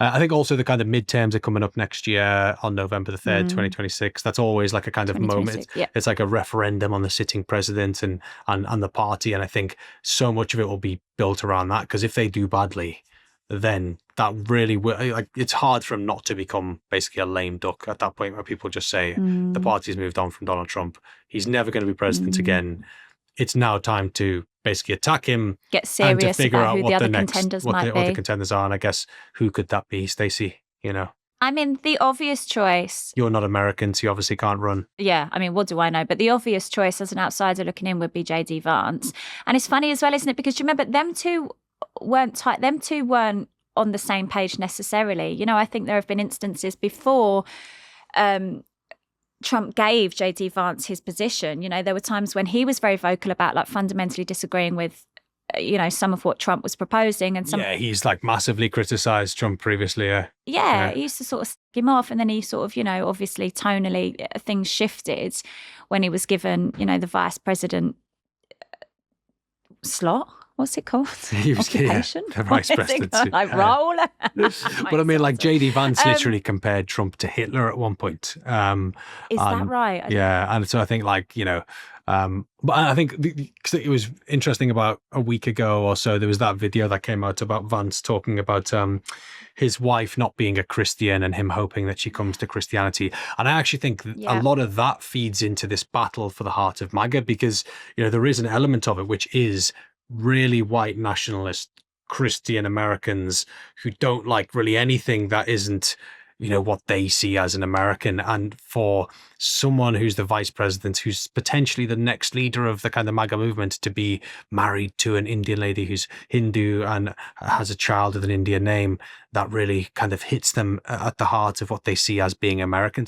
I think also the kind of midterms are coming up next year on November the 3rd, 2026. That's always like a kind of moment. It's like a referendum on the sitting president and the party. And I think so much of it will be built around that, because if they do badly, then that really will, like, it's hard for him not to become basically a lame duck at that point, where people just say the party's moved on from Donald Trump. He's never going to be president again. It's now time to basically attack him, get serious and to figure about out who what the other next, contenders what might the be. other contenders are. And I guess, who could that be, Stacey? You know, I mean, the obvious choice. You're not American, so you obviously can't run. Yeah, I mean, what do I know? But the obvious choice as an outsider looking in would be JD Vance. And it's funny as well, isn't it? Because you remember, them two weren't on the same page necessarily. You know, I think there have been instances before Trump gave JD Vance his position. You know, there were times when he was very vocal about like fundamentally disagreeing with, you know, some of what Trump was proposing. And he's like massively criticized Trump previously. Yeah, he used to sort of stick him off, and then he sort of, you know, obviously tonally things shifted when he was given, you know, the vice president slot. What's it called? He was, Occupation? The vice presidency. Like role. But I mean, like, JD Vance literally compared Trump to Hitler at one point. Is that right? Yeah, and so I think, like, you know, but I think cause it was interesting, about a week ago or so, there was that video that came out about Vance talking about his wife not being a Christian and him hoping that she comes to Christianity. And I actually think a lot of that feeds into this battle for the heart of MAGA, because, you know, there is an element of it which is really white nationalist Christian Americans who don't like really anything that isn't, you know, what they see as an American. And for someone who's the vice president, who's potentially the next leader of the kind of MAGA movement, to be married to an Indian lady who's Hindu and has a child with an Indian name, that really kind of hits them at the heart of what they see as being American.